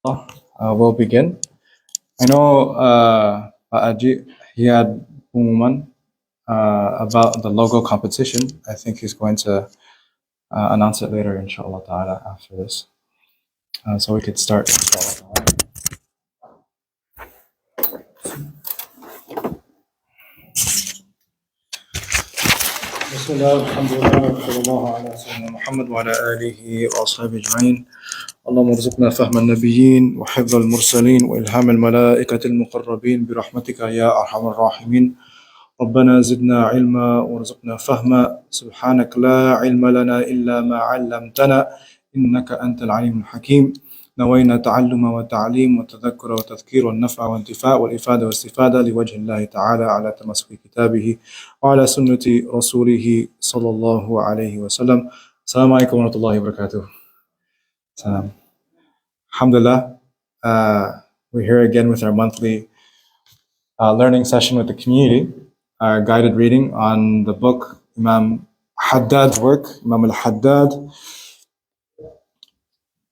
We'll begin. I know Pak Aji, he had pengumuman about the logo competition. I think he's going to announce it later, inshallah ta'ala, after this. So we could start, inshallah ta'ala. بسم الله والحمد لله وصلى الله على سيدنا محمد وعلى آله وأصحابه أجمعين. اللهم ارزقنا فهم النبيين وحفظ المرسلين وإلهام الملائكة المقربين برحمتك يا أرحم الراحمين. ربنا زدنا علما وارزقنا فهما سبحانك لا علم لنا إلا ما علمتنا إنك أنت العليم الحكيم. نوينا تعلم وتعليم وتذكر وتذكير والنفع وانتفاع والإفادة والاستفادة لوجه الله تعالى على تمسك كتابه وعلى سنة رسوله صلى الله عليه وسلم. السلام عليكم ورحمة الله وبركاته. Salam. Alhamdulillah, we're here again with our monthly learning session with the community, our guided reading on the book Imam Haddad's work, Imam al-Haddad,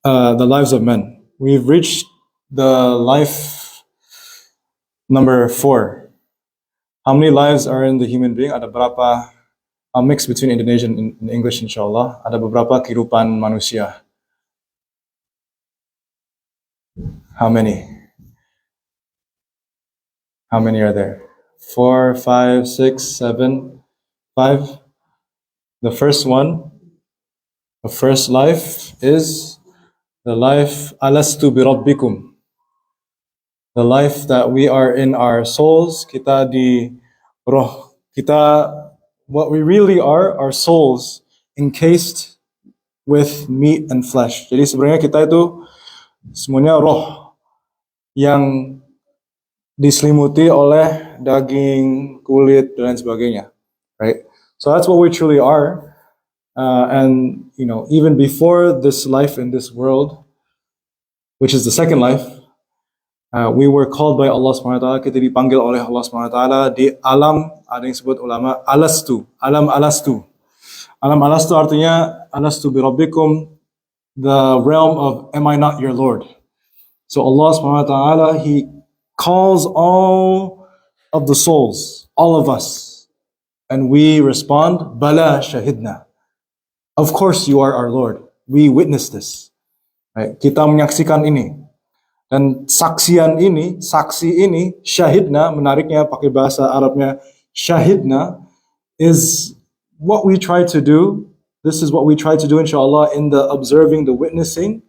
The Lives of Men. We've reached the life number 4. How many lives are in the human being? Ada berapa? I'll mix between Indonesian and English, inshallah. Ada beberapa kehidupan manusia. How many? How many are there? 4, 5, 6, 7, 5. The first one, the first life is the life alastu bi rabbikum. The life that we are in our souls, kita di roh, kita, what we really are souls encased with meat and flesh. Jadi sebenarnya kita itu semuanya roh yang diselimuti oleh daging, kulit, dan sebagainya, right? So that's what we truly are. And you know, even before this life in this world, which is the second life, we were called by Allah Subhanahu wa Taala. Kita dipanggil oleh Allah Subhanahu wa Taala di alam. Ada yang sebut ulama alastu, alam alastu. Alam alastu artinya alastu bi rabbikum, the realm of am I not your Lord? So Allah Subhanahu wa Taala, He calls all of the souls, all of us, and we respond, Bala shahidna. Of course you are our Lord. We witness this. Right? Kita menyaksikan ini. Dan saksian ini, saksi ini, syahidna, menariknya pakai bahasa Arabnya, syahidna, is what we try to do. This is what we try to do, inshallah, in the observing, the witnessing,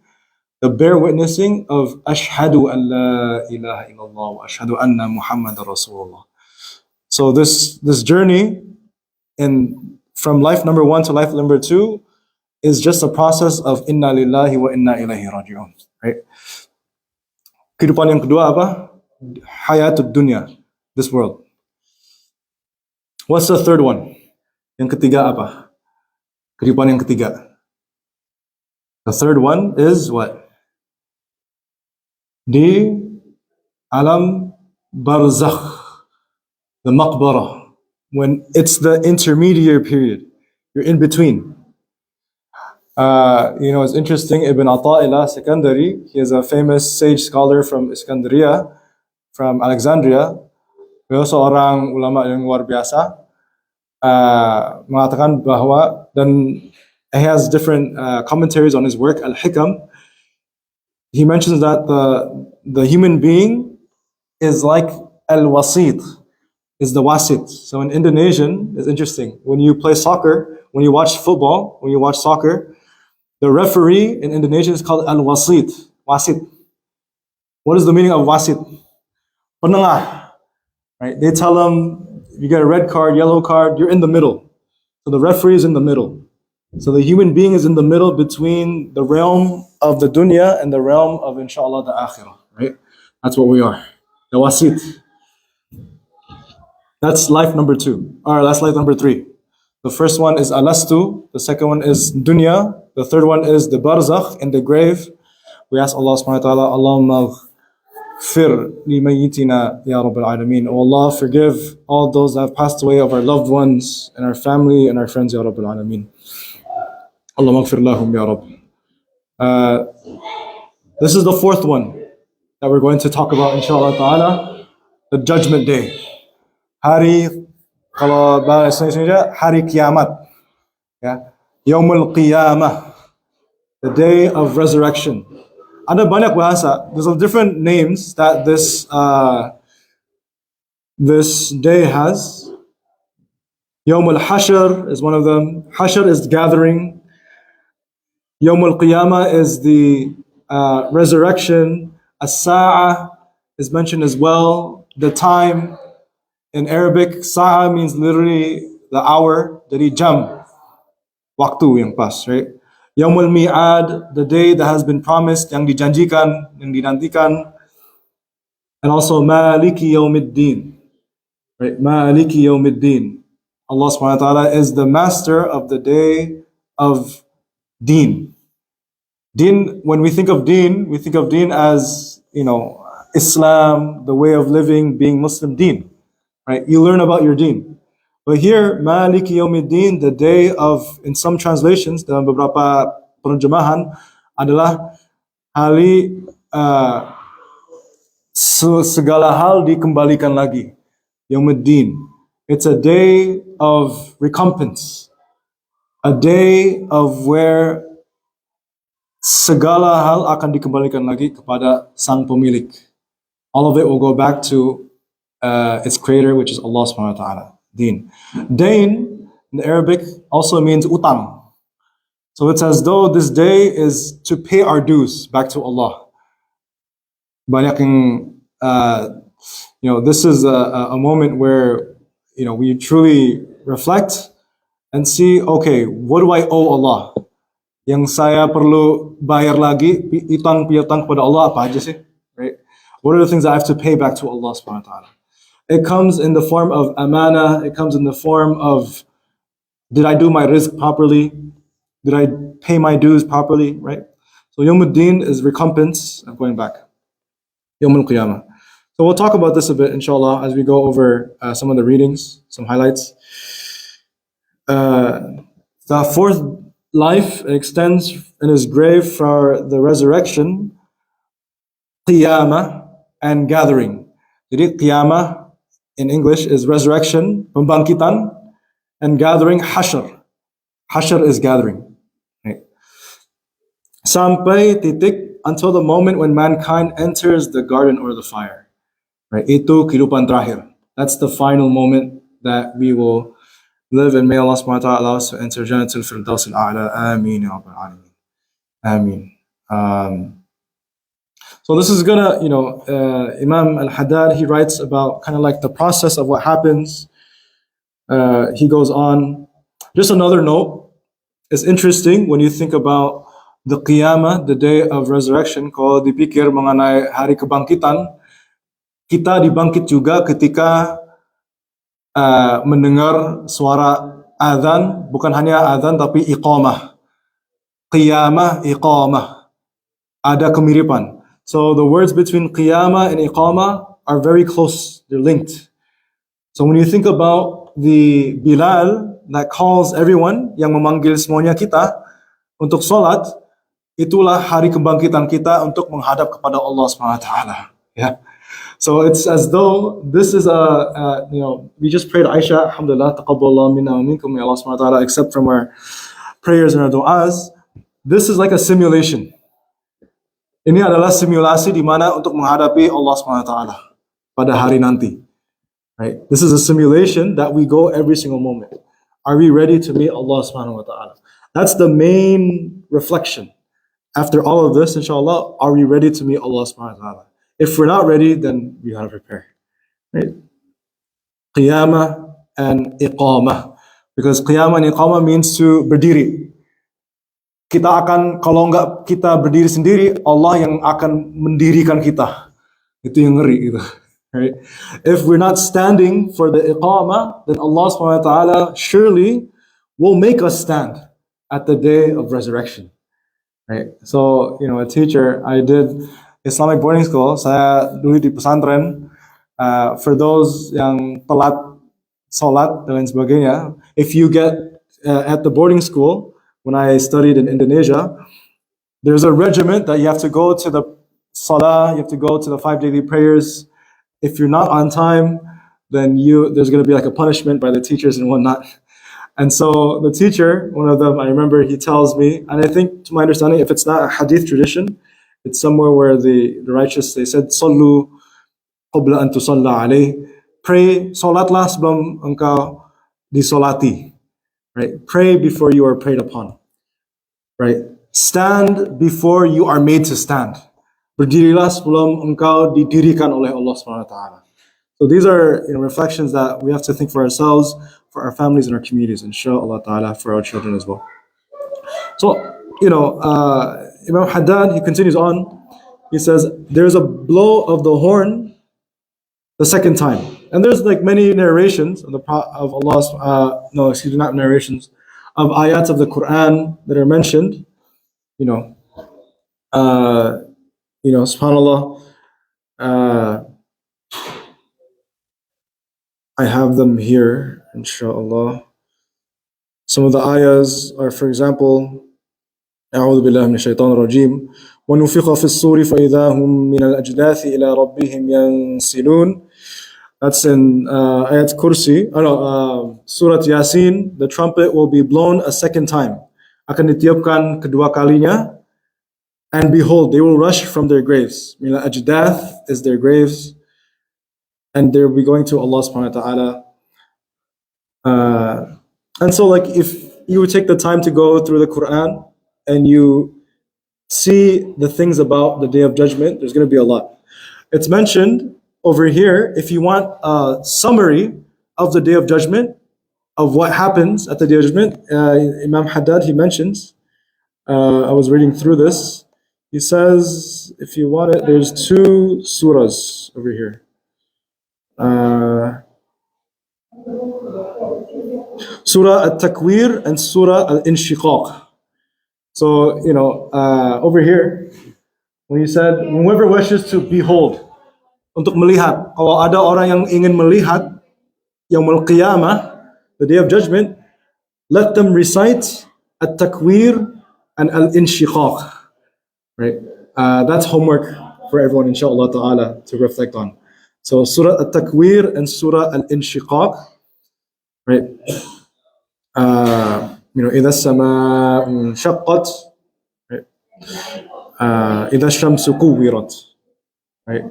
the bear witnessing of ashhadu an la ilaha illallah wa ashhadu anna Muhammadar Rasulullah. So this journey from life number 1 to life number 2 is just a process of inna lillahi wa inna ilaihi raji'un, right? Kehidupan yang kedua apa? Hayatud dunya, this world. What's the third one? Yang ketiga apa? Kehidupan yang ketiga. The third one is what? Di alam barzakh, the maqbarah, when it's the intermediate period, you're in between. You know, it's interesting, Ibn Ata'illah Sikandari, he is a famous sage scholar from Iskandariya, from Alexandria. Beliau seorang ulama yang luar biasa, mengatakan bahwa, dan he has different commentaries on his work, Al-Hikam. He mentions that the human being is like al-wasit, is the wasit. So in Indonesian, it's interesting. When you play soccer, when you watch football, when you watch soccer, the referee in Indonesian is called al-wasit, wasit. What is the meaning of wasit? Penengah, right? They tell them, you get a red card, yellow card, you're in the middle. So the referee is in the middle. So the human being is in the middle between the realm of the dunya and the realm of, inshallah, the akhirah, right? That's what we are, the wasit. That's life number 2, or that's life number 3. The first one is alastu, the second one is dunya, the third one is the barzakh, in the grave. We ask Allah subhanahu wa ta'ala, Allahumma fir li mayyitina ya Rabbil Alameen. Oh Allah, forgive all those that have passed away of our loved ones and our family and our friends, ya Rabbil Alameen. Allahumma gfir lahum ya Rabb. This is the fourth one that we're going to talk about, inshallah ta'ala, the Judgment Day. Hari, kalau bahasa Indonesia, Hari Kiamat. Ya. Yaumul Qiyamah, the day of resurrection. Ada banyak bahasa. There's different names that this day has. Yawmul Hashr is one of them. Hashr is gathering. Yawmul Qiyamah is the resurrection. As-Sa'ah is mentioned as well. The time in Arabic, Sa'ah means literally the hour. Jadi jam, waktu yang pas, right? Yawmul Mi'ad, the day that has been promised, yang dijanjikan, yang dinantikan. And also Maliki Yawmiddin, right? Maliki Yawmiddin. Allah subhanahu wa ta'ala is the master of the day of deen. Deen, when we think of deen as, Islam, the way of living, being Muslim, deen, right? You learn about your deen. But here, Maliki Yawmiddin, the day of, in some translations, dalam beberapa penerjemahan, adalah hari segala hal dikembalikan lagi. Yawmiddin. It's a day of recompense. A day of where segala hal akan dikembalikan lagi kepada sang pemilik. All of it will go back to its creator, which is Allah subhanahu wa ta'ala. Deen. Dain in Arabic also means utang. So it's as though this day is to pay our dues back to Allah. Banyak yang, this is a moment where, we truly reflect and see, okay, what do I owe Allah? Yang saya perlu bayar lagi, piutang kepada Allah apa aja sih? Right? What are the things that I have to pay back to Allah subhanahu wa ta'ala? It comes in the form of amana. It comes in the form of, did I do my rizq properly? Did I pay my dues properly? Right? So Yawmuddin is recompense. I'm going back. Yawmul Qiyamah. So we'll talk about this a bit, inshallah, as we go over some of the readings, some highlights. The fourth life extends and is grave for the resurrection, Qiyamah, and gathering. Jadi Qiyamah in English is resurrection, pembangkitan, and gathering, hashr. Hashr is gathering. Right? Sampai titik, until the moment when mankind enters the garden or the fire. Right? Itu kehidupan terakhir. That's the final moment that we will live, and may Allah subhanahu wa ta'ala allow us to enter Jannatul Firdaus al-A'la. Ameen ya Rabbal Alameen. Ameen. So this is gonna, Imam al-Haddad, he writes about kind of like the process of what happens. He goes on. Just another note, it's interesting when you think about the Qiyamah, the day of resurrection, kalau dipikir mengenai hari kebangkitan, kita dibangkit juga ketika mendengar suara azan, bukan hanya azan tapi iqamah. Qiyamah, iqamah. Ada kemiripan. So the words between qiyamah and iqamah are very close. They're linked. So when you think about the Bilal that calls everyone, yang memanggil semuanya kita untuk solat, itulah hari kebangkitan kita untuk menghadap kepada Allah Subhanahu wa ta'ala. Yeah. So it's as though this is we just prayed Aisha, alhamdulillah, taqabbalallahu minna wa minkum, may Allah Subhanahu wa ta'ala accept from our prayers and our du'as. This is like a simulation. Ini adalah simulasi di mana untuk menghadapi Allah Subhanahu wa ta'ala pada hari nanti. Right? This is a simulation that we go every single moment. Are we ready to meet Allah Subhanahu wa ta'ala? That's the main reflection. After all of this, inshallah, are we ready to meet Allah Subhanahu wa ta'ala? If we're not ready, then we gotta prepare. Right? Qiyamah and iqamah. Because qiyamah and iqamah means to berdiri. Kita akan, kalau enggak kita berdiri sendiri, Allah yang akan mendirikan kita. Itu yang ngeri gitu. Right? If we're not standing for the iqamah, then Allah subhanahu wa ta'ala surely will make us stand at the day of resurrection. Right? So, a teacher, I did Islamic boarding school, saya dulu di pesantren. For those yang telat salat dan lain sebagainya, if you get at the boarding school, when I studied in Indonesia, There's a regiment that you have to go to the salah, you have to go to the 5 daily prayers. If you're not on time, then there's going to be like a punishment by the teachers and whatnot. And so the teacher, one of them, I remember he tells me, and I think to my understanding, if it's not a hadith tradition, it's somewhere where the righteous, they said, Sallu qabla an tusalla alayh. Pray, salatlah sebelum engkau disolati. Right? Pray before you are prayed upon. Right? Stand before you are made to stand. Berdirilah sebelum engkau didirikan oleh Allah Subhanahu wa taala. So these are reflections that we have to think for ourselves, for our families and our communities, inshallah ta'ala, for our children as well. So, Imam Haddad, he continues on. He says, there's a blow of the horn the second time. And there's like many narrations of Allah's, not narrations, of ayats of the Quran that are mentioned. SubhanAllah, I have them here, inshallah. Some of the ayahs are, for example, أعوذ بالله من الشيطان الرجيم ونفخ في الصور فإذا هم من الأجداث إلى ربهم ينسلون. That's in Ayat Kursi. Surat Yasin, the trumpet will be blown a second time. Akan ditiupkan kedua kalinya. And behold, they will rush from their graves. Ajdath is their graves. And they'll be going to Allah subhanahu wa ta'ala. And so like if you would take the time to go through the Quran and you see the things about the Day of Judgment, there's going to be a lot. It's mentioned over here, if you want a summary of the Day of Judgment, of what happens at the Day of Judgment, Imam Haddad, he mentions, I was reading through this, he says, if you want it, there's 2 surahs over here. Surah Al-Takwir and Surah Al-Inshiqaq. So, over here, when he said, whoever wishes to behold, untuk melihat, kalau ada orang yang ingin melihat Yaumul Qiyamah, the Day of Judgment, let them recite At-Takwir and Al-Inshiqaq. Right? That's homework for everyone, inshallah ta'ala, to reflect on. So Surah At-Takwir and Surah Al-Inshiqaq, right? إذا السماء انشقت, right? إذا الشمس كورت, right?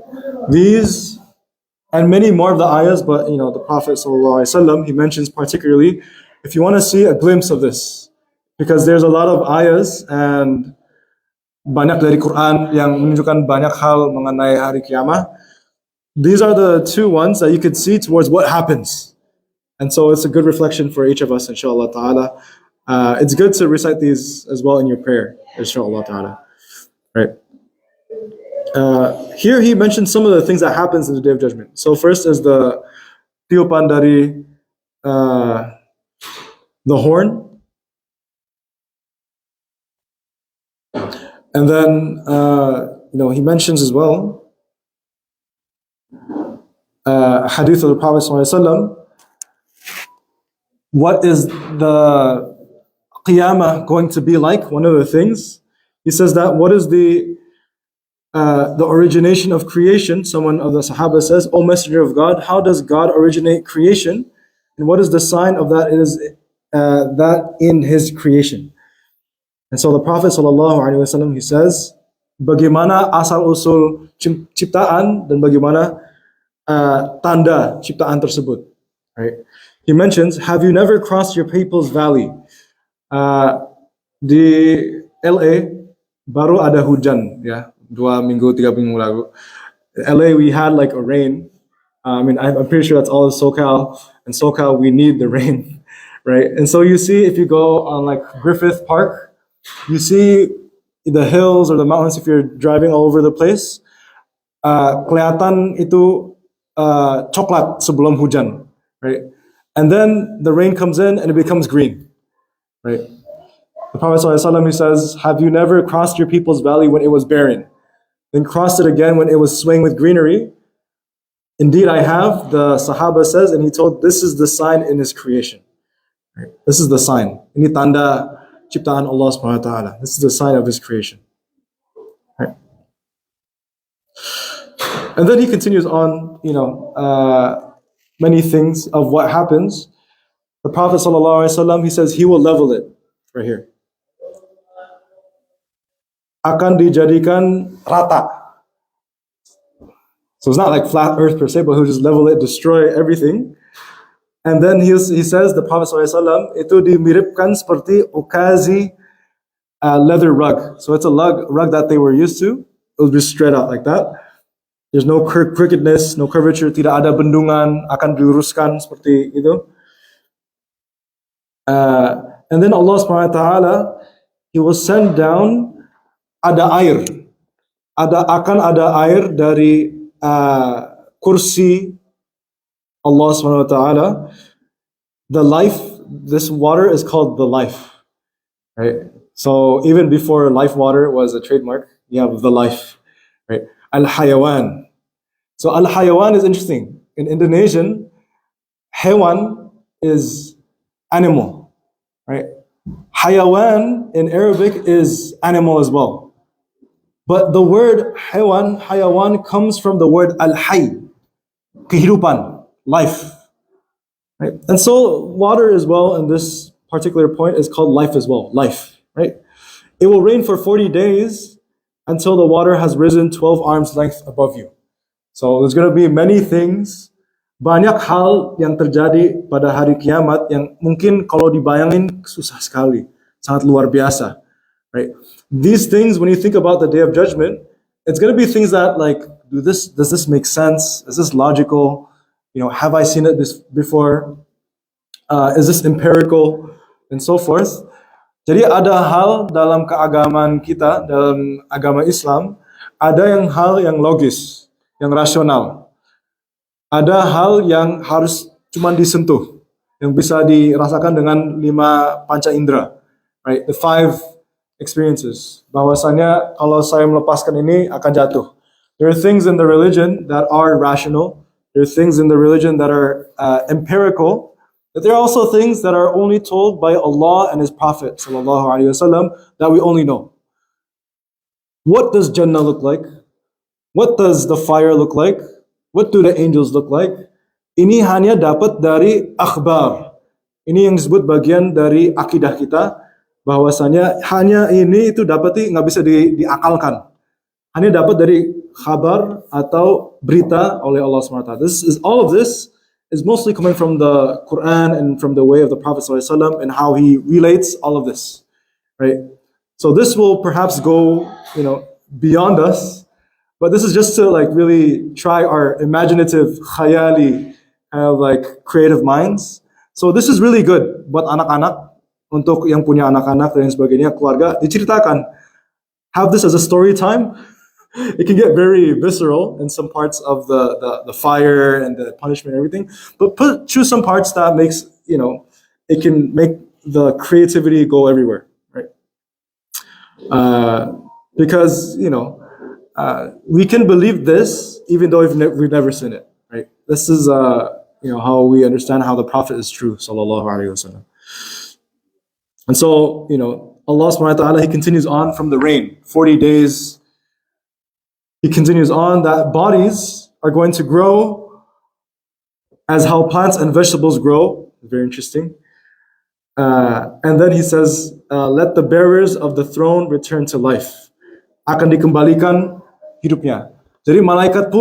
These and many more of the ayahs, but the Prophet ﷺ, he mentions particularly, if you want to see a glimpse of this, because there's a lot of ayahs and banyak dari Quran yang menunjukkan banyak hal mengenai hari kiamah. These are the 2 ones that you could see towards what happens. And so it's a good reflection for each of us, inshallah ta'ala. It's good to recite these as well in your prayer, inshallah ta'ala. Right? Here he mentions some of the things that happens in the Day of Judgment. So first is the tiupan dari the horn. And then, he mentions as well a hadith of the Prophet ﷺ. What is the Qiyamah going to be like? One of the things he says that what is the origination of creation? Someone of the Sahaba says, "O Messenger of God, how does God originate creation? And what is the sign of that? It is that in His creation." And so the Prophet ﷺ, he says, bagaimana asal usul ciptaan dan bagaimana tanda ciptaan tersebut. Right? He mentions, have you never crossed your people's valley? Di LA baru ada hujan, ya, 2 minggu 3 minggu lalu. LA we had like a rain. I'm pretty sure that's all in SoCal. In SoCal we need the rain, right? And so you see, if you go on like Griffith Park, you see the hills or the mountains if you're driving all over the place. Kelihatan itu coklat sebelum hujan, right? And then the rain comes in and it becomes green, right? The Prophet ﷺ, he says, have you never crossed your people's valley when it was barren? Then crossed it again when it was swaying with greenery? Indeed, I have, the Sahaba says, and he told, this is the sign in His creation. Right? This is the sign. Ini tanda ciptaan Allah subhanahu wa ta'ala. This is the sign of His creation. And then he continues on, many things of what happens. The Prophet ﷺ, he says he will level it right here. Akan dijadikan rata. So it's not like flat earth per se, but he'll just level it, destroy everything. And then he says, the Prophet ﷺ, itu dimiripkan seperti okazi leather rug. So it's a rug that they were used to. It will be straight out like that. There's no crookedness, no curvature, tidak ada bendungan, akan diluruskan seperti itu. And then Allah subhanahu wa ta'ala, He will send down ada air. Akan ada air dari kursi Allah subhanahu wa ta'ala. The life, this water is called the life. Right? So even before life water was a trademark, you have the life. Right? Al-Hayawan. So Al-Hayawan is interesting. In Indonesian, Hewan is animal. Right? Hayawan in Arabic is animal as well. But the word Hayawan comes from the word Al-Hay, kehidupan, life. Right? And so water as well in this particular point is called life as well, life. Right? It will rain for 40 days until the water has risen 12 arms length above you. So there's going to be many things, banyak hal yang terjadi pada hari kiamat yang mungkin kalau dibayangin susah sekali, sangat luar biasa. Right? These things, when you think about the day of judgment, it's going to be things that like, does this make sense? Is this logical? Have I seen it before? Is this empirical? And so forth. Jadi ada hal dalam keagamaan kita, dalam agama Islam, ada hal yang logis, yang rasional. Ada hal yang harus cuma disentuh, yang bisa dirasakan dengan 5 panca indera, right? The 5 experiences. Bahwasanya kalau saya melepaskan ini akan jatuh. There are things in the religion that are rational. There are things in the religion that are empirical. But there are also things that are only told by Allah and His Prophet ﷺ that we only know. What does Jannah look like? What does the fire look like? What do the angels look like? Ini hanya dapat dari akhbar. Ini yang disebut bagian dari akidah kita, bahwasanya hanya ini itu dapat nggak bisa diakalkan. Hanya dapat dari khabar atau berita oleh Allah SWT. All of this is mostly coming from the Quran and from the way of the Prophet ﷺ and how he relates all of this, right? So this will perhaps go, beyond us, but this is just to like really try our imaginative, khayali, kind of like creative minds. So this is really good buat anak-anak, untuk yang punya anak-anak dan sebagainya, keluarga, diceritakan. Have this as a story time. It can get very visceral in some parts of the fire and the punishment and everything, but choose some parts that makes, it can make the creativity go everywhere, right? Because, we can believe this even though we've never seen it, right? This is, how we understand how the Prophet is true, sallallahu alaihi wasallam. And so, Allah subhanahu wa ta'ala, He continues on from the rain, 40 days. He continues on that bodies are going to grow as how plants and vegetables grow. Very interesting. And then he says, let the bearers of the throne return to life. Akan dikembalikan hidupnya. Jadi malaikat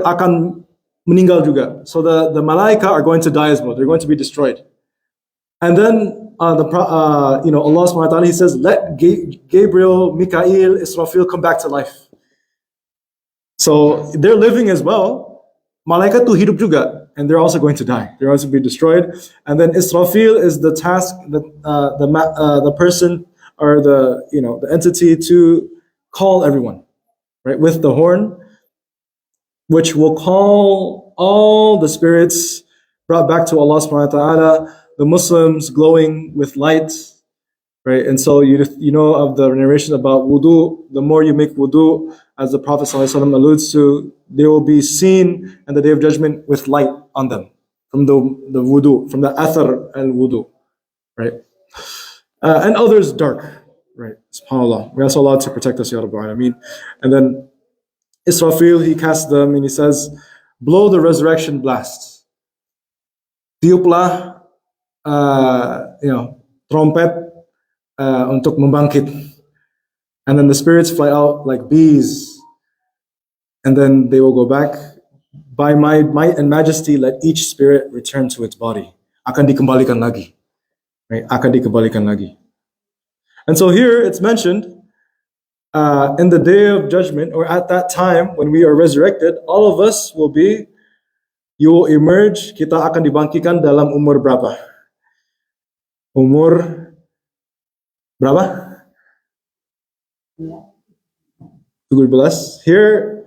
akan meninggal juga. So the malaika are going to die as well. They're going to be destroyed. And then Allah subhanahu wa ta'ala, He says, let Gabriel, Mikael, Israfil come back to life. So they're living as well. Malaikat tu hidup juga, and they're also going to die. They're also going to be destroyed. And then Israfil is the task, the person or the entity to call everyone, right, with the horn, which will call all the spirits brought back to Allah subhanahu wa ta'ala, the Muslims glowing with light, right? And so you know of the narration about wudu. The more you make wudu, as the Prophet ﷺ alludes to, they will be seen in the Day of Judgment with light on them from the wudu, from the athar and wudu, right? And others dark, right? SubhanAllah. We ask Allah to protect us, Ya Rabbal Alameen. And then Israfil, he casts them and he says, blow the resurrection blast. Tiuplah, trumpet untuk membangkit. And then the spirits fly out like bees. And then they will go back. By my might and majesty, let each spirit return to its body. Akan dikembalikan lagi. Right? Akan dikembalikan lagi. And so here it's mentioned, in the day of judgment, or at that time when we are resurrected, all of us will be, you will emerge, kita akan dibangkitkan dalam umur berapa? Umur berapa? 12. Here,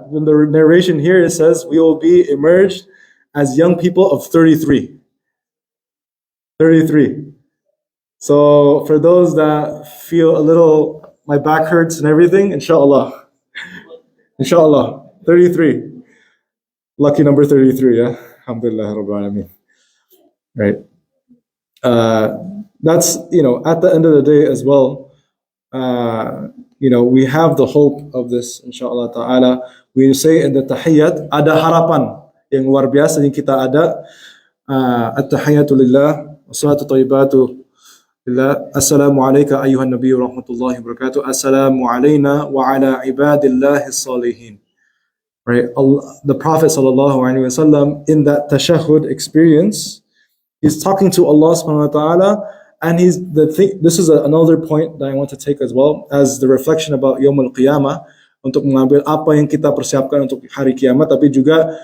in the narration here, it says we will be emerged as young people of 33. 33. So for those that feel a little, my back hurts and everything, inshallah. Inshallah. 33. Lucky number 33, yeah? Alhamdulillah Rabbil Alameen. Right. That's, at the end of the day as well, we have the hope of this, inshallah ta'ala. We say in the tahiyyat, ada harapan yang luar biasa yang kita ada. At-tahiyyatu lillah, wassalatu tayyibatu lillah. Assalamu alayka ayyuhan nabiyyu rahmatullahi wa barakatuh. Assalamu alayna wa ala ibadillahi salihin. Right? The Prophet sallallahu alaihi wasallam in that tashahhud experience, he's talking to Allah subhanahu wa ta'ala, and this is another point that I want to take as well as the reflection about Yawm al-Qiyamah, untuk mengambil apa yang kita persiapkan untuk hari kiamat, tapi juga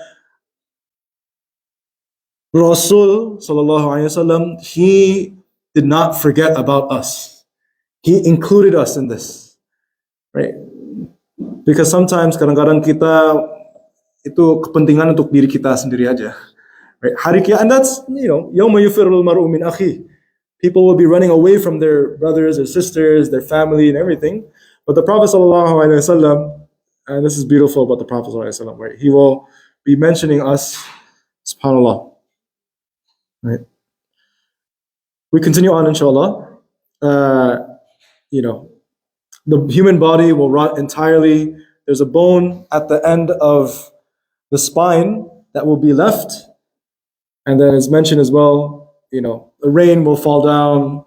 Rasul sallallahu alaihi wasallam, he did not forget about us. He included us in this, right? Because sometimes kadang-kadang kita itu kepentingan untuk diri kita sendiri aja. Right? Hari kiamat, and that's, yawma yufirrul mar'u min akhi. People will be running away from their brothers or sisters, their family and everything. But the Prophet sallallahu alaihi wasallam, and this is beautiful about the Prophet sallallahu alaihi wasallam, right? He will be mentioning us, subhanallah. Right? We continue on, inshallah. The human body will rot entirely. There's a bone at the end of the spine that will be left. And then it's mentioned as well, the rain will fall down.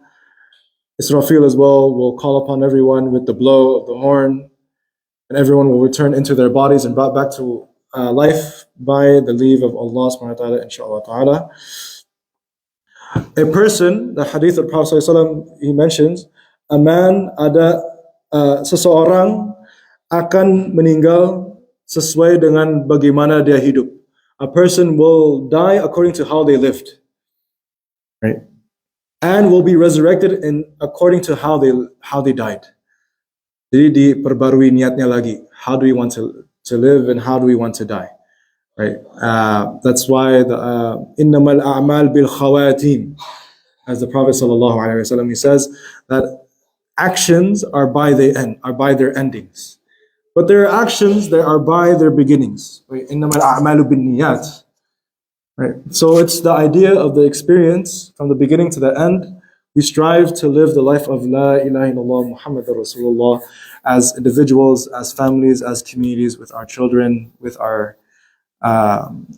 Israfil as well will call upon everyone with the blow of the horn. And everyone will return into their bodies and brought back to life by the leave of Allah subhanahu wa ta'ala, inshallah ta'ala. A person, the hadith of the Prophet ﷺ, he mentions, a man, seseorang akan meninggal sesuai dengan bagaimana dia hidup. A person will die according to how they lived, right? And will be resurrected according to how they died. Jadi diperbarui niatnya lagi. How do we want to live and how do we want to die? Right? That's why the innamal a'mal bil khawatim, as the Prophet sallallahu alaihi wasallam, he says that actions are by their endings, but there are actions that are by their beginnings. Right? Innamal a'malu bin niyat. Right? So it's the idea of the experience from the beginning to the end. We strive to live the life of La ilaha illallah Muhammadur Rasulullah as individuals, as families, as communities, with our children, with our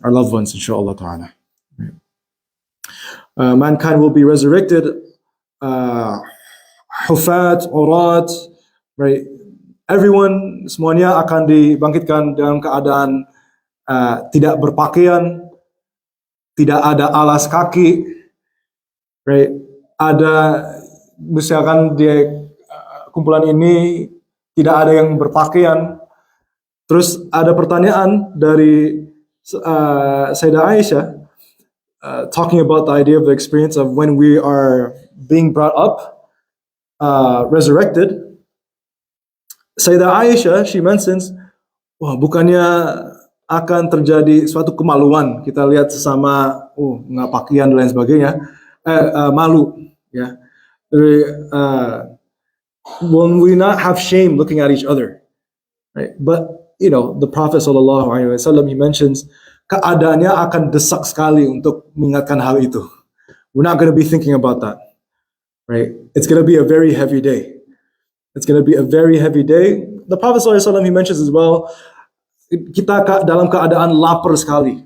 loved ones, inshallah ta'ala. Mankind will be resurrected, hufat, urat, right? Everyone, semuanya akan dibangkitkan dalam keadaan tidak berpakaian, tidak ada alas kaki, right? Ada, misalkan di kumpulan ini tidak ada yang berpakaian. Terus ada pertanyaan dari Sayyidah Aisyah, talking about the idea of the experience of when we are being brought up, resurrected. Sayyidah Aisyah, she mentions, wah, bukannya akan terjadi suatu kemaluan. Kita lihat sesama, nggak pakaian dan lain sebagainya, malu, ya. Will we not have shame looking at each other, right? But the Prophet sallallahu alaihi wasallam, he mentions keadaannya akan desak sekali untuk mengingatkan hal itu. We're not going to be thinking about that, right? It's going to be a very heavy day. It's going to be a very heavy day. The Prophet sallallahu alaihi wasallam, he mentions as well, kita dalam keadaan lapar sekali.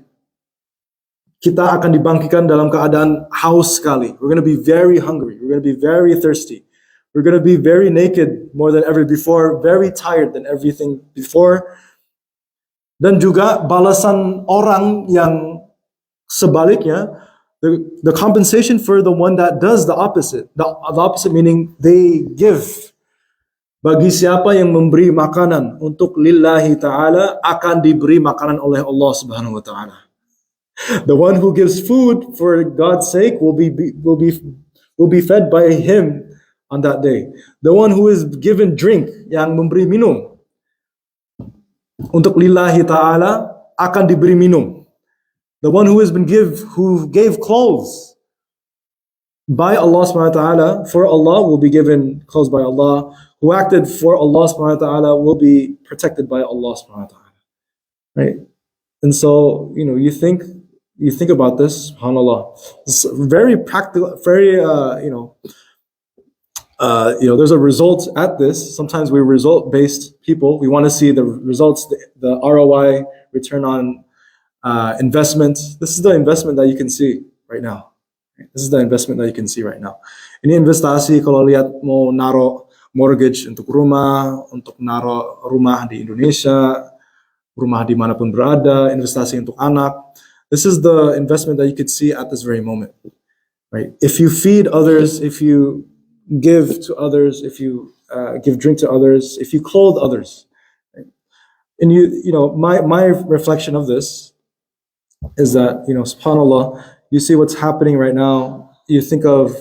Kita akan dibangkitkan dalam keadaan haus sekali. We're going to be very hungry. We're going to be very thirsty. We're going to be very naked more than ever before, very tired than everything before. Dan juga balasan orang yang sebaliknya, the compensation for the one that does the opposite. The opposite meaning they give. Bagi siapa yang memberi makanan untuk lillahi ta'ala akan diberi makanan oleh Allah Subhanahu wa ta'ala. The one who gives food for God's sake will be fed by him on that day. The one who is given drink, yang memberi minum untuk lillahi ta'ala akan diberi minum. The one who gave clothes by Allah subhanahu wa ta'ala, for Allah will be given clothes by Allah. Who acted for Allah subhanahu wa ta'ala will be protected by Allah subhanahu wa ta'ala. Right? And so, you think about this, subhanAllah. It's very practical, very, there's a result at this. Sometimes we're result-based people. We want to see the results, the ROI, return on investment. This is the investment that you can see right now. This is the investment that you can see right now. Ini investasi kalau lihat mau naro mortgage untuk rumah, untuk naro rumah di Indonesia, rumah dimanapun berada, investasi untuk anak. This is the investment that you could see at this very moment, right? If you feed others, if you give to others, if you give drink to others, if you clothe others, right? And my reflection of this is that, subhanAllah, you see what's happening right now. You think of,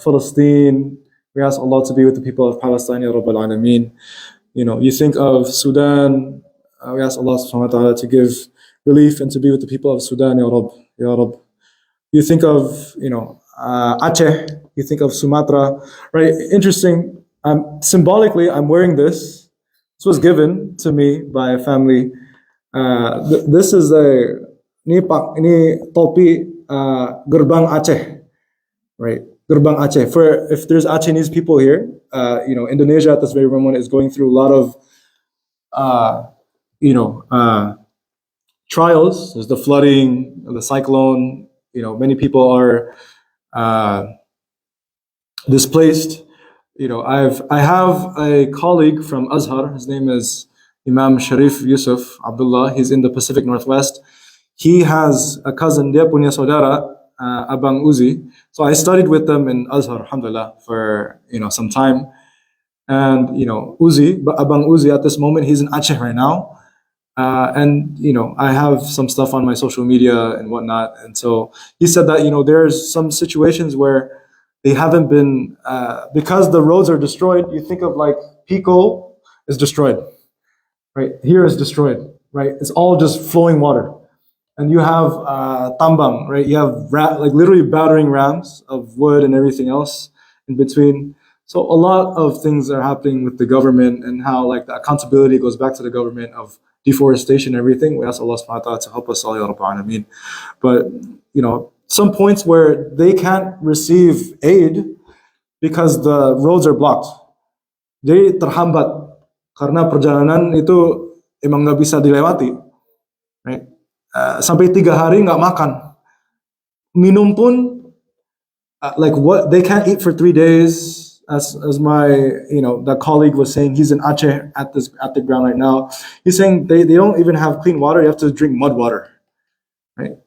Palestine. We ask Allah to be with the people of Palestine, Ya Rabbal Alameen. You think of Sudan. We ask Allah subhanahu wa ta'ala to give relief and to be with the people of Sudan, Ya Rabb, Ya Rabb. You think of, Aceh. You think of Sumatra, right? Interesting. Symbolically, I'm wearing this. This was given to me by a family. This is ini topi Gerbang Aceh, right? Gerbang Aceh. For if there's Achenese people here, Indonesia at this very moment is going through a lot of, trials. There's the flooding, the cyclone. Many people are displaced. I have a colleague from Azhar. His name is Imam Sharif Yusuf Abdullah. He's in the Pacific Northwest. He has a cousin, dia punya saudara, Abang Uzi. So I studied with them in Azhar, alhamdulillah, for some time. And Abang Uzi at this moment, he's in Aceh right now. And I have some stuff on my social media and whatnot. And so he said that there's some situations where they haven't been because the roads are destroyed. You think of like Pico is destroyed, right? Here is destroyed, right? It's all just flowing water. And you have tambang, right? You have literally battering rams of wood and everything else in between. So a lot of things are happening with the government and how the accountability goes back to the government of deforestation and everything. We ask Allah subhanahu wa ta'ala to help us all, Ya Rabbal Alameen. But, some points where they can't receive aid because the roads are blocked. Jadi terhambat karena perjalanan itu emang nggak bisa dilewati, right? Sampai 3 hari nggak makan, minum pun what they can't eat for 3 days. As my that colleague was saying, he's in Aceh at the ground right now. He's saying they don't even have clean water. You have to drink mud water, right?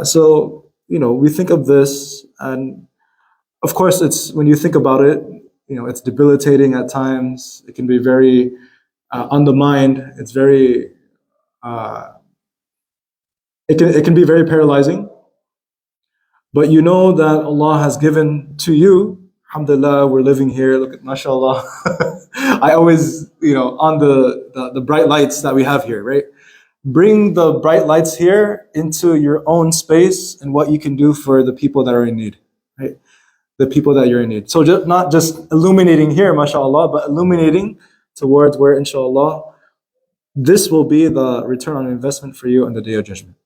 So we think of this, and of course it's when you think about it, it's debilitating at times. It can be very on the mind. It's very it can be very paralyzing. But that Allah has given to you. Alhamdulillah, we're living here. Look at, mashallah. I always, on the bright lights that we have here, right? Bring the bright lights here into your own space and what you can do for the people that are in need, right? The people that you're in need. So not just illuminating here, mashallah, but illuminating towards where, inshallah, this will be the return on investment for you on the Day of Judgment.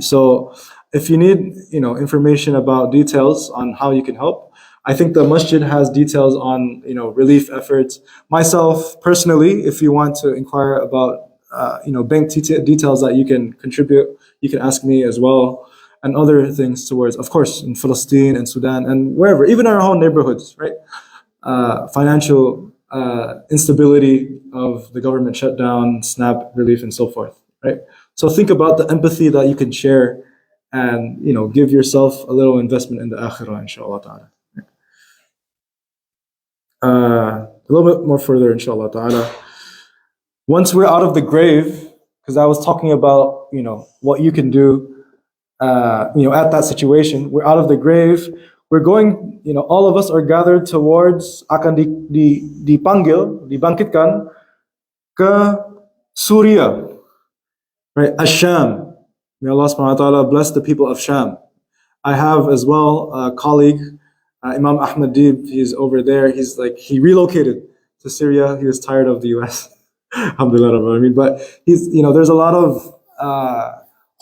So if you need, information about details on how you can help, I think the masjid has details on, relief efforts. Myself, personally, if you want to inquire about bank details that you can contribute, you can ask me as well, and other things towards, of course, in Palestine and Sudan and wherever, even our own neighborhoods, right? Financial instability of the government shutdown, SNAP relief, and so forth, right? So think about the empathy that you can share, and give yourself a little investment in the akhirah, inshallah ta'ala. A little bit more further, inshallah ta'ala. Once we're out of the grave, because I was talking about, what you can do, at that situation, we're out of the grave, we're going, all of us are gathered towards, akan dipanggil, dibangkitkan ke Syria, right? Ash-Sham. May Allah subhanahu wa ta'ala bless the people of Sham. I have as well a colleague, Imam Ahmad Deeb. He's over there. He relocated to Syria. He was tired of the US. Alhamdulillah, but there's a lot of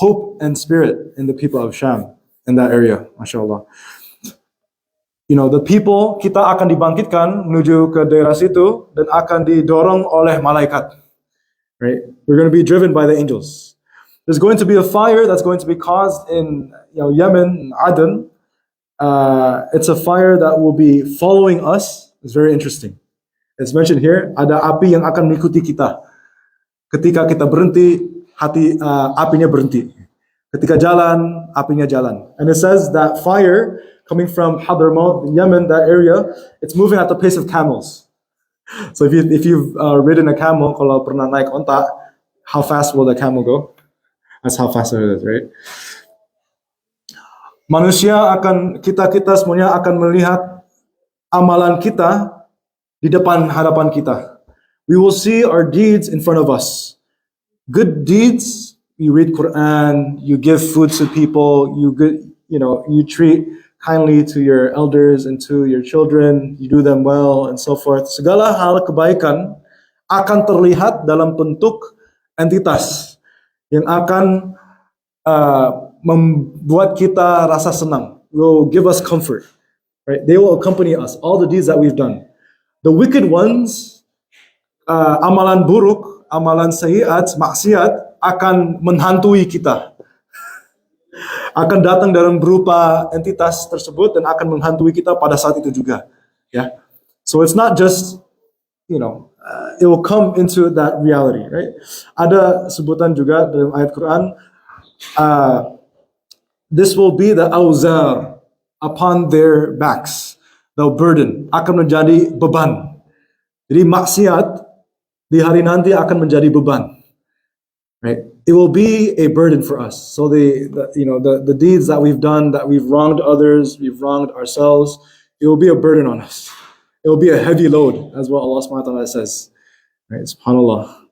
hope and spirit in the people of Sham, in that area, mashallah. The people, kita akan dibangkitkan menuju ke daerah situ dan akan didorong oleh malaikat, right? We're going to be driven by the angels. There's going to be a fire that's going to be caused in Yemen, Aden. It's a fire that will be following us. It's very interesting. It's mentioned here, ada api yang akan mengikuti kita. Ketika kita berhenti, apinya berhenti. Ketika jalan, apinya jalan. And it says that fire coming from Hadramaut, Yemen, that area, it's moving at the pace of camels. So if you've ridden a camel, kalau pernah naik onta, how fast will the camel go? That's how fast it is, right? Kita semuanya akan melihat amalan kita di hadapan kita. We will see our deeds in front of us. Good deeds, you read Quran, you give food to people, you treat kindly to your elders and to your children, you do them well and so forth. Segala hal kebaikan akan terlihat dalam bentuk entitas yang akan membuat kita rasa senang, will give us comfort, right? They will accompany us, all the deeds that we've done. The wicked ones, amalan buruk, amalan sayiat, maksiat, akan menghantui kita. Akan datang dalam berupa entitas tersebut dan akan menghantui kita pada saat itu juga. Yeah. So it's not just, it will come into that reality, right? Ada sebutan juga dalam ayat Quran, this will be the awzar upon their backs, the burden, akan menjadi beban. Jadi maksiat di hari nanti akan menjadi beban, right? It will be a burden for us. So the deeds that we've done, that we've wronged others, we've wronged ourselves, it will be a burden on us. It will be a heavy load, as what Allah subhanahu wa ta'ala says, right? SubhanAllah.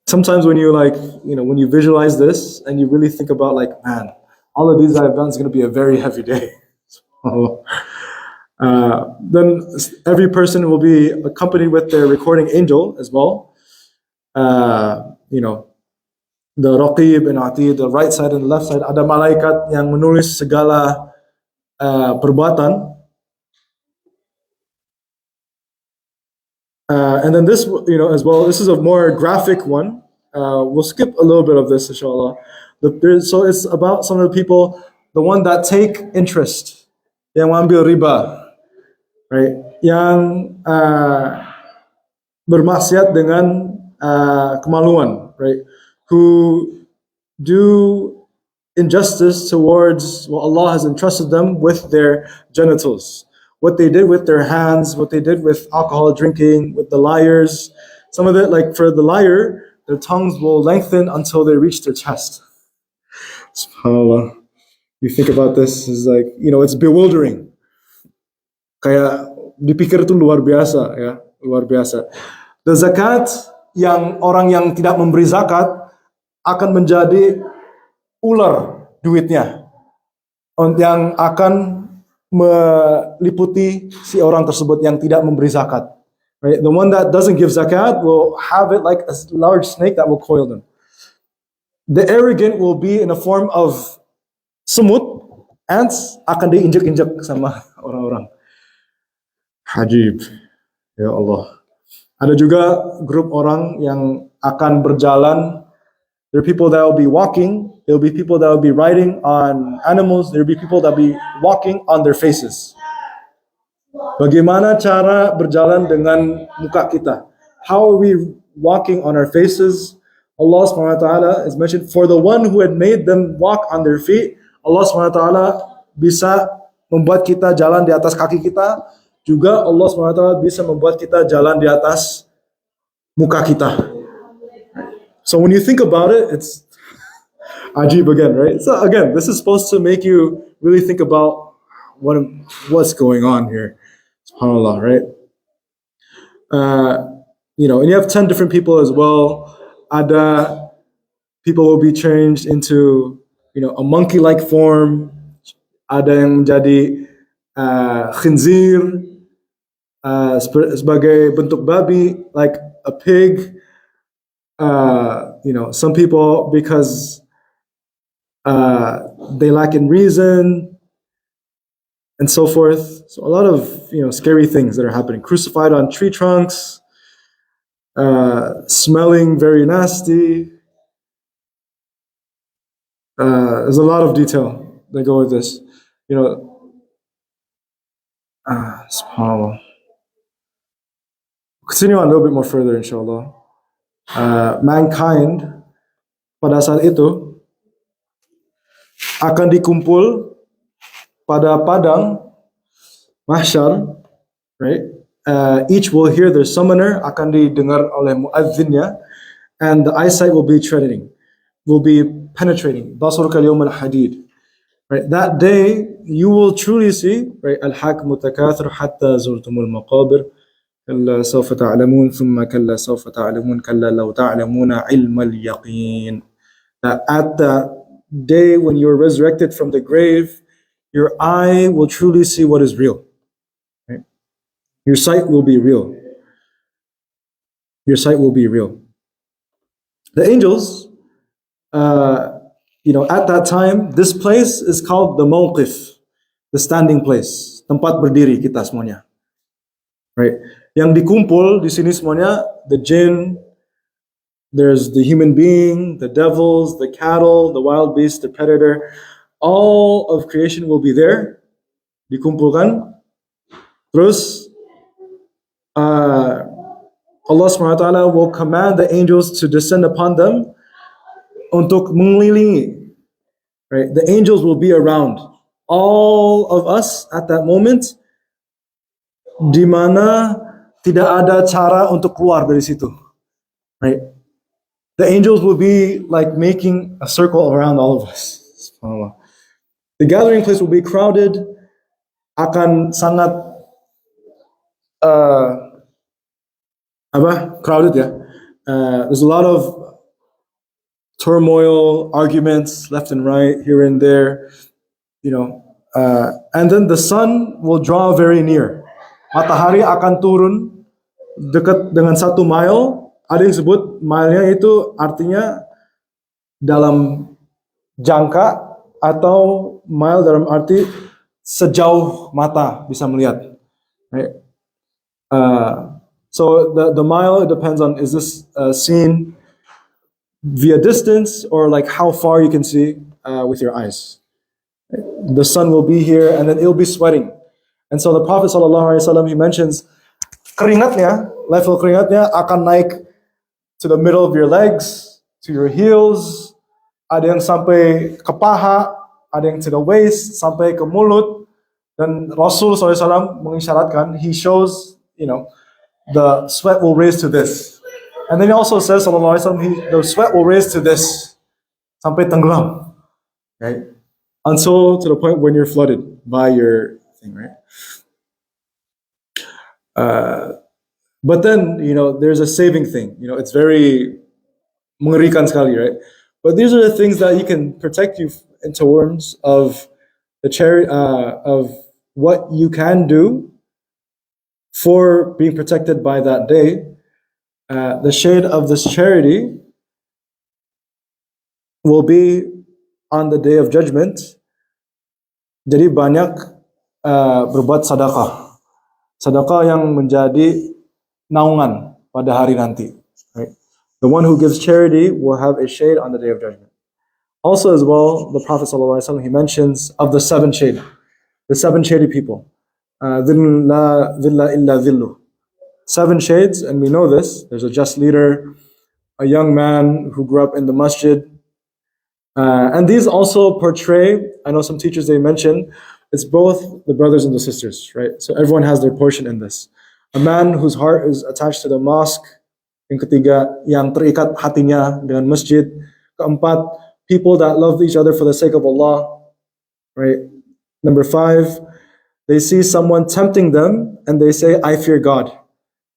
Sometimes when you when you visualize this and you really think about man, all of these that I've done is going to be a very heavy day. Then every person will be accompanied with their recording angel as well. The Raqib and Atid, the right side and the left side, ada malaikat yang menulis segala perbuatan. And then this, as well, this is a more graphic one. We'll skip a little bit of this, inshallah. So it's about some of the people, the one that take interest, yang ambil riba, right? Yang bermaksiat dengan kemaluan, right? Who do injustice towards what Allah has entrusted them with their genitals. What they did with their hands, what they did with alcohol drinking, with the liars. Some of it, like for the liar, their tongues will lengthen until they reach their chest. SubhanAllah. You think about this, is it's bewildering. Kayak dipikir itu luar biasa, ya, luar biasa. The zakat, yang orang yang tidak memberi zakat akan menjadi ular duitnya, yang akan meliputi si orang tersebut yang tidak memberi zakat. Right? The one that doesn't give zakat will have it like a large snake that will coil them. The arrogant will be in a form of semut, ants, akan diinjak-injak sama orang-orang. Hajib. Ya Allah. Ada juga grup orang yang akan berjalan. There are people that will be walking. There will be people that will be riding on animals. There will be people that will be walking on their faces. Bagaimana cara berjalan dengan muka kita? How are we walking on our faces? Allah subhanahu wa ta'ala is mentioned, for the one who had made them walk on their feet, Allah subhanahu wa ta'ala bisa membuat kita jalan di atas kaki kita. Juga Allah subhanahu wa ta'ala bisa membuat kita jalan di atas muka kita. So when you think about it, it's ajib again, right? So again, this is supposed to make you really think about what's going on here. SubhanAllah, right? And you have 10 different people as well. Ada people will be changed into, a monkey-like form. Ada yang menjadi khinzir, sebagai bentuk babi, like a pig. Some people, because they lack in reason, and so forth. So a lot of scary things that are happening. Crucified on tree trunks, smelling very nasty. There's a lot of detail that go with this. SubhanAllah. Continue on a little bit more further, inshallah. Mankind pada saat itu akan dikumpul pada padang mahsyar, right? Each will hear their summoner, akan didengar oleh muadzinnya, and the eyesight will be penetrating. Basaruka al-yawma al-hadid. Right? That day you will truly see, right? Al-hakmu takathur hatta zurtumul maqabir. كلا سوف تعلمون ثم كلا سوف تعلمون كلا لو تعلمون علم اليقين. That at the day when you're resurrected from the grave, your eye will truly see what is real. Right? Your sight will be real. Your sight will be real. The angels, at that time, this place is called the mawqif, the standing place, tempat berdiri kita semuanya. Right? Yang dikumpul di sini semuanya, the jinn, there's the human being, the devils, the cattle, the wild beast, the predator, all of creation will be there, dikumpulkan. Terus Allah subhanahu wa ta'ala will command the angels to descend upon them untuk mengelilingi. Right? The angels will be around all of us at that moment, di mana tidak ada cara untuk keluar dari situ. Right? The angels will be like making a circle around all of us. SubhanAllah. The gathering place will be crowded, akan sangat crowded ya. There's a lot of turmoil, arguments left and right, here and there, and then the sun will draw very near. Matahari akan turun dekat dengan 1 mile. Ada yang sebut mile-nya itu artinya dalam jangka, atau mile dalam arti sejauh mata bisa melihat. Right? So the mile, it depends on, is this seen via distance or like how far you can see with your eyes. The sun will be here and then it'll be sweating. And so the Prophet ﷺ, he mentions keringatnya, level keringatnya akan naik to the middle of your legs, to your heels, ada yang sampai ke paha, ada yang to the waist, sampai ke mulut. Dan Rasul SAW mengisyaratkan, he shows, the sweat will raise to this. And then he also says, the sweat will raise to this, sampai tenggelam, right? Until to the point when you're flooded by your thing, right? But then, there's a saving thing. It's very mengerikan sekali, right? But these are the things that you can protect you in terms of the of what you can do for being protected by that day. The shade of this charity will be on the day of judgment. Jadi banyak berbuat sedekah. Sedekah yang menjadi naungan pada hari nanti. Right? The one who gives charity will have a shade on the Day of Judgment. Also as well, the Prophet ﷺ, he mentions of the seven shade, the seven shady people. Dhillun la dhilla illa dhillu. Seven shades, and we know this. There's a just leader, a young man who grew up in the masjid. And these also portray, I know some teachers they mention, it's both the brothers and the sisters, right? So everyone has their portion in this. A man whose heart is attached to the mosque. Yang ketiga, yang terikat hatinya dengan masjid. Keempat, people that love each other for the sake of Allah, right? Number 5, they see someone tempting them and they say, I fear God,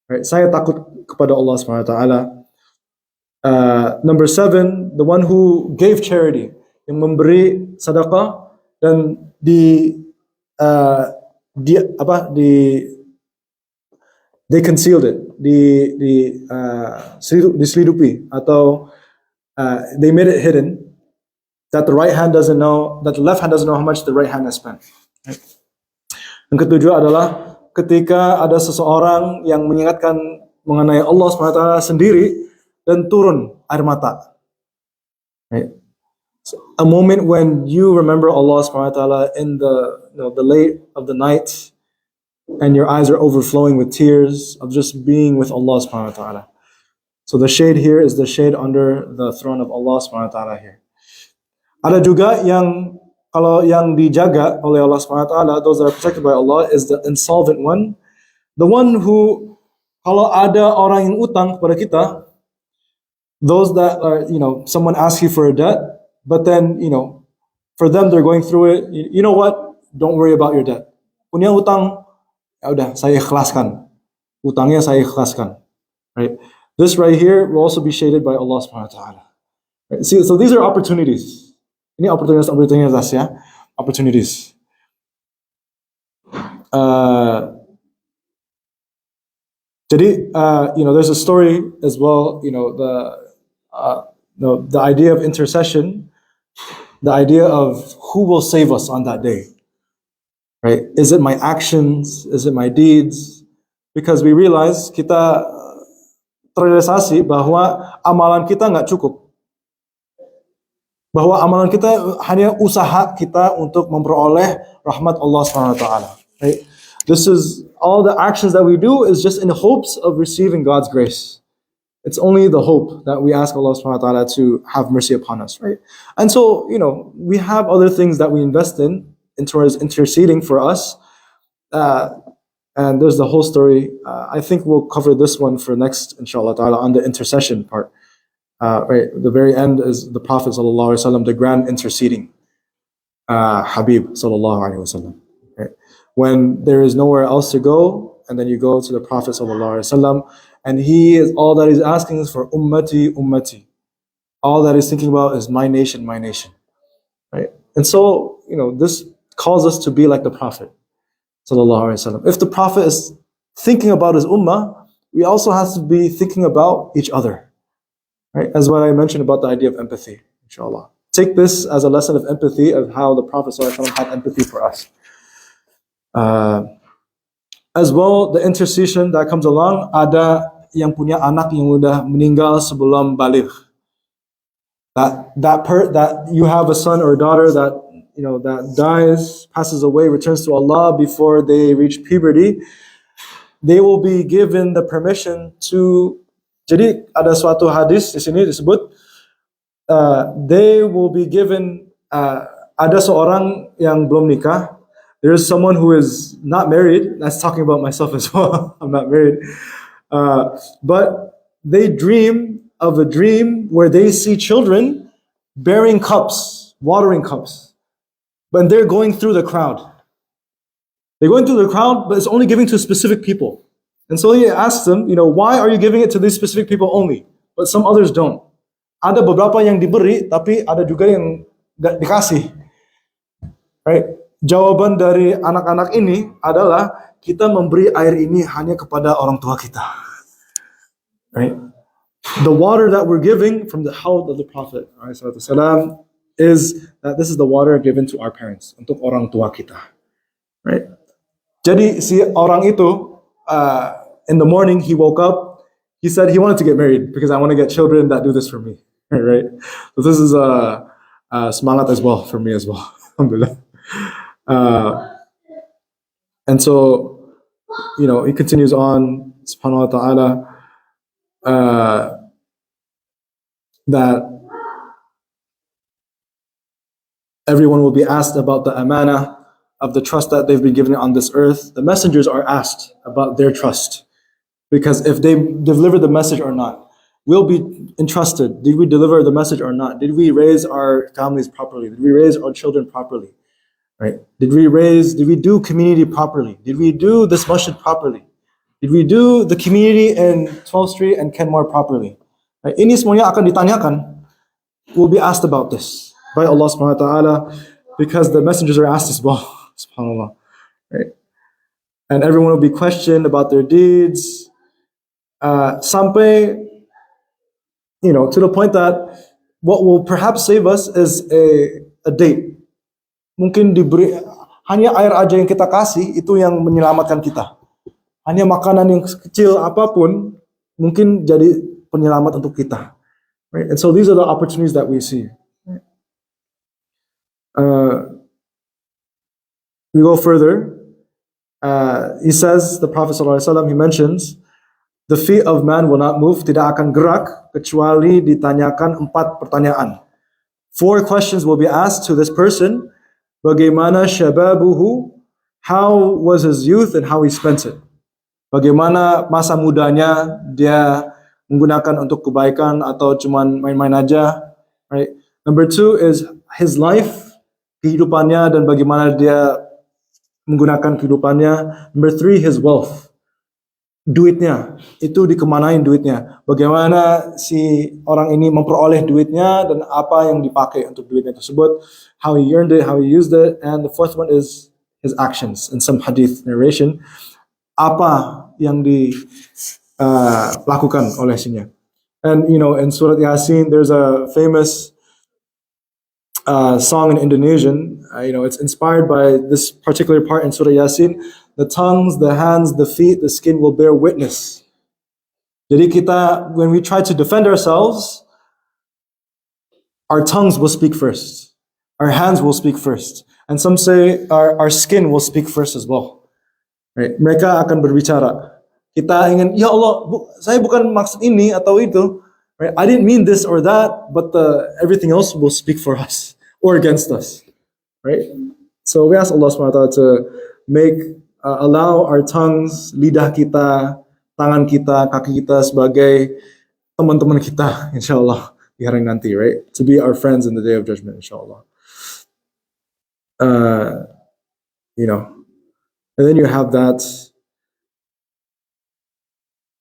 right? Saya takut kepada Allah Subhanahu wa Taala. Number 7, the one who gave charity, yang memberi sedekah dan they concealed it, diselidupi, atau they made it hidden, that the right hand doesn't know, that the left hand doesn't know how much the right hand has spent. Right? Yang ketujuh adalah ketika ada seseorang yang mengingatkan mengenai Allah SWT sendiri dan turun air mata. Right? So, a moment when you remember Allah SWT in the late of the night, and your eyes are overflowing with tears of just being with Allah subhanahu wa ta'ala. So the shade here is the shade under the throne of Allah subhanahu wa ta'ala here. Ada juga yang, kalau yang dijaga oleh Allah subhanahu wa ta'ala, those that are protected by Allah, is the insolvent one. The one who, kalau ada orang yang utang kepada kita, those that are, someone asks you for a debt, but then, for them they're going through it, you know what? Don't worry about your debt. Punya utang, ya udah, saya ikhlaskan. Utangnya saya ikhlaskan. Right? This right here will also be shaded by Allah subhanahu wa ta'ala. Right? See, so these are opportunities. Ini opportunities ya. Opportunities. Jadi, there's a story as well, the idea of intercession, the idea of who will save us on that day. Right? Is it my actions? Is it my deeds? Because we realize kita terrealisasi bahwa amalan kita nggak cukup. Bahwa amalan kita hanya usaha kita untuk memperoleh rahmat Allah SWT. Right? This is all the actions that we do is just in hopes of receiving God's grace. It's only the hope that we ask Allah SWT to have mercy upon us. Right? And so, we have other things that we invest in towards interceding for us. And there's the whole story. I think we'll cover this one for next, inshallah ta'ala, on the intercession part. Right, the very end is the Prophet sallallahu alaihi wasallam, the grand interceding Habib sallallahu alaihi wasallam. Right? When there is nowhere else to go, and then you go to the Prophet sallallahu alaihi wasallam, and all that he's asking is for ummati, ummati. All that he's thinking about is my nation, my nation. Right? And so, this calls us to be like the Prophet sallallahu alaihi wasallam. If the Prophet is thinking about his ummah, we also have to be thinking about each other. Right? As what I mentioned about the idea of empathy, inshallah. Take this as a lesson of empathy of how the Prophet ﷺ had empathy for us. As well, the intercession that comes along, ada yang punya anak yang udah meninggal sebelum baligh. That you have a son or a daughter that that dies, passes away, returns to Allah before they reach puberty, they will be given the permission to. Jadi ada suatu hadis di sini disebut, they will be given, ada seorang yang belum nikah, there is someone who is not married, that's talking about myself as well, I'm not married, but they dream of a dream where they see children bearing cups, watering cups, but they're going through the crowd. They're going through the crowd, but it's only giving to specific people. And so he asks them, why are you giving it to these specific people only, but some others don't? Ada beberapa yang diberi, tapi ada juga yang gak dikasih. Right? Jawaban dari anak-anak ini adalah kita memberi air ini hanya kepada orang tua kita. Right? The water that we're giving from the hawd of the Prophet ﷺ is that this is the water given to our parents, untuk orang tua kita. Right? Jadi si orang itu, in the morning he woke up, he said he wanted to get married because I want to get children that do this for me, right? So this is semangat as well for me as well. Alhamdulillah. Uh, and so, he continues on, subhanahu wa ta'ala, that everyone will be asked about the amana of the trust that they've been given on this earth. The messengers are asked about their trust, because if they deliver the message or not, we'll be entrusted. Did we deliver the message or not? Did we raise our families properly? Did we raise our children properly? Right? Did we do community properly? Did we do this masjid properly? Did we do the community in 12th Street and Kenmore properly? Right? Ini semuanya akan ditanyakan. We'll be asked about this by Allah subhanahu wa ta'ala, because the messengers are asked as well. SubhanAllah. Right? And everyone will be questioned about their deeds. Sampai, to the point that what will perhaps save us is a date. Mungkin hanya air aja yang kita kasih, itu yang menyelamatkan kita. Hanya makanan yang kecil apapun, mungkin jadi penyelamat untuk kita. Right? And so these are the opportunities that we see. We go further. He says, the Prophet ﷺ, he mentions, the feet of man will not move, tidak akan gerak, kecuali ditanyakan 4 pertanyaan. 4 questions will be asked to this person. Bagaimana syababuhu, how was his youth and how he spent it. Bagaimana masa mudanya dia menggunakan untuk kebaikan atau cuman main-main aja. Right? Number 2 is his life, kehidupannya dan bagaimana dia menggunakan kehidupannya. Number 3, his wealth. Duitnya, itu dikemanain duitnya. Bagaimana si orang ini memperoleh duitnya dan apa yang dipakai untuk duitnya tersebut. How he earned it, how he used it. And the 4th one is his actions. In some hadith narration, apa yang dilakukan oleh sinya. And in Surah Yasin, there's a famous song in Indonesian. It's inspired by this particular part in Surah Yasin. The tongues, the hands, the feet, the skin will bear witness. Jadi kita, when we try to defend ourselves, our tongues will speak first. Our hands will speak first. And some say our skin will speak first as well. Right? Mereka akan berbicara. Kita ingin, ya Allah, saya bukan maksud ini atau itu. Right? I didn't mean this or that, but everything else will speak for us or against us. Right? So we ask Allah subhanahu wa ta'ala to allow our tongues, lidah kita, tangan kita, kaki kita sebagai teman-teman kita, insyaAllah, di hari nanti, right? To be our friends in the day of judgment, insyaAllah. And then you have that.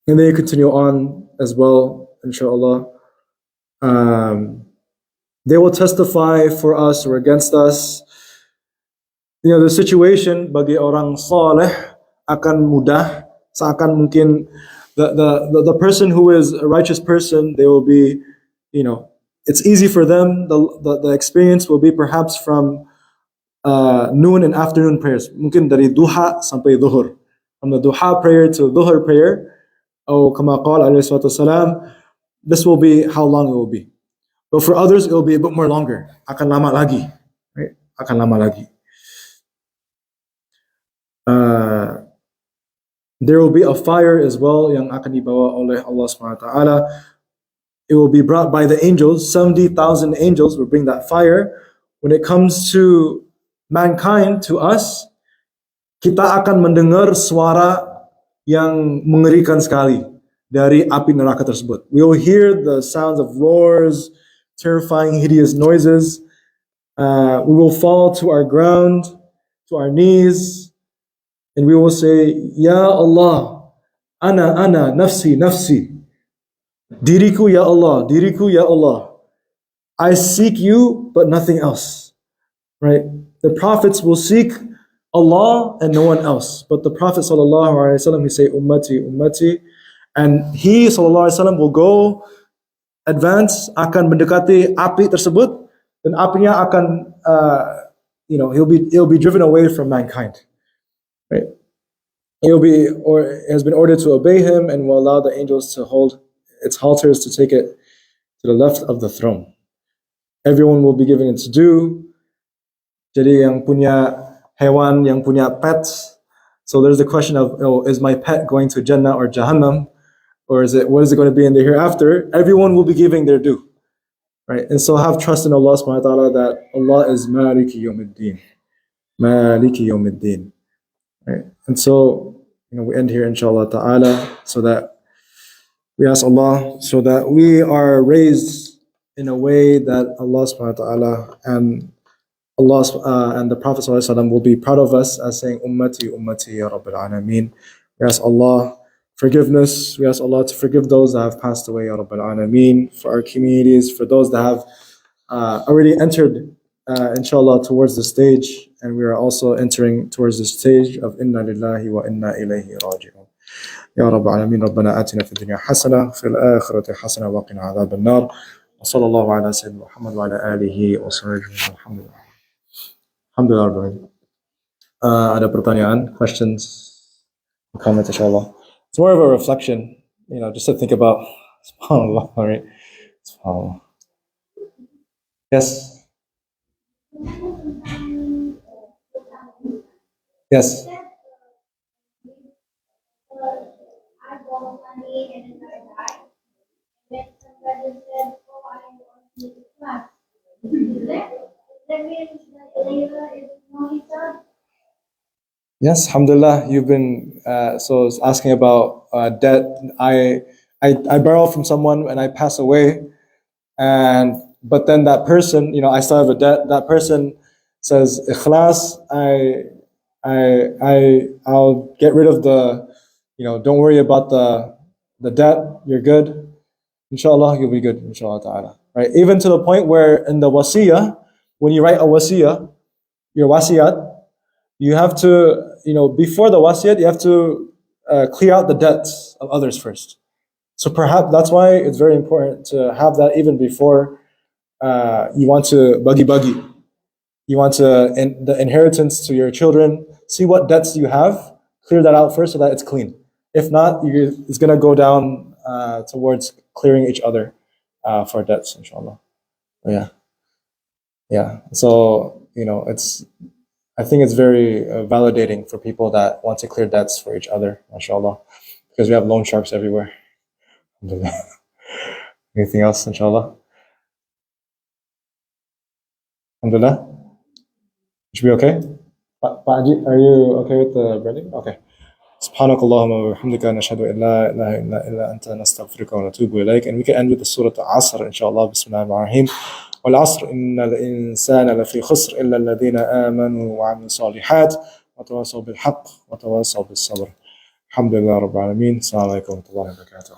And then you continue on as well, insyaAllah. They will testify for us or against us. The situation bagi orang saleh akan mudah, seakan mungkin the person who is a righteous person, they will be, it's easy for them. The experience will be perhaps from noon and afternoon prayers. Mungkin dari duha sampai dhuhur. From the duha prayer to dhuhur prayer, or kama qala alayhi salatu wasalam, this will be how long it will be. But for others, it will be a bit more longer. Akan lama lagi. Right? Akan lama lagi. There will be a fire as well yang akan dibawa oleh Allah subhanahu wa ta'ala. It will be brought by the angels. 70,000 angels will bring that fire. When it comes to mankind, to us, kita akan mendengar suara yang mengerikan sekali dari api neraka tersebut. We will hear the sounds of roars, terrifying, hideous noises. We will fall to our ground, to our knees, and we will say, Ya Allah, ana, nafsi, nafsi. Diriku ya Allah, diriku ya Allah. I seek you, but nothing else. Right? The prophets will seek Allah and no one else. But the Prophet sallallahu alaihi wasallam, he say, ummati, ummati. And he sallallahu alaihi wasallam will go, advance, akan mendekati api tersebut, dan apinya akan, he'll be driven away from mankind. Right? He'll be, or has been ordered to obey him, and will allow the angels to hold its halters to take it to the left of the throne. Everyone will be given its due. Jadi yang punya hewan, yang punya pets. So there's the question of, is my pet going to Jannah or Jahannam? Or what is it going to be in the hereafter? Everyone will be giving their due. Right? And so have trust in Allah subhanahu wa ta'ala that Allah is Maliki Yawmiddin. Maliki Yawmiddin. Right? And so, we end here inshallah ta'ala, so that we ask Allah so that we are raised in a way that Allah subhanahu wa ta'ala and and the Prophet ﷺ will be proud of us as saying, Ummati, Ummati, Ya Rabbil Alameen. We ask Allah forgiveness. We ask Allah to forgive those that have passed away, Ya Rabbil Alameen, for our communities, for those that have already entered, inshallah, towards the stage. And we are also entering towards the stage of Inna Lillahi wa Inna Ilayhi Raji'un. Ya Rabbil Alameen, Rabbana atina fi dunya hasana, fil akhirati hasana, wa qina adhab an-nar. Wa sallallahu ala sayyidina Muhammad wa ala alihi wa sahbihi. Alhamdulillah. Alhamdulillah. Ada pertanyaan, questions, comments, inshallah. It's more of a reflection, just to think about, subhanAllah, right? SubhanAllah. Yes? Yes? I borrowed money and then I died. Then somebody said, oh, I want to do class. That means that Layla is no Hisab? Yes, alhamdulillah. You've been, so it's asking about debt. I borrow from someone and I pass away, but then that person, I still have a debt. That person says, ikhlas, I'll get rid of the, don't worry about the debt. You're good. Inshallah, you'll be good, inshallah ta'ala. Right? Even to the point where in the wasiyah, when you write a wasiyah, your wasiyat, you have to, before the wasiyat, you have to clear out the debts of others first. So perhaps that's why it's very important to have that even before you want to bagi. You want the inheritance to your children. See what debts you have, clear that out first so that it's clean. If not, it's going to go down towards clearing each other for debts, inshallah. Yeah. So, I think it's very validating for people that want to clear debts for each other, mashallah, because we have loan sharks everywhere. Anything else, inshallah? Alhamdulillah? Should be okay? Pa'aji, are you okay with the breading? Okay. سبحانك اللهم وبحمدك نشهد أن لا إله إلا أنت نستغفرك ونتوب إليك. And we can end with the surah Asr, inshallah. Bismillahir Rahmanir Rahim. والعصر إن الإنسان لفي خسر إلا الذين آمنوا وعملوا الصالحات وتواصوا بالحق وتواصوا بالصبر. الحمد لله رب العالمين. السلام عليكم ورحمة الله وبركاته.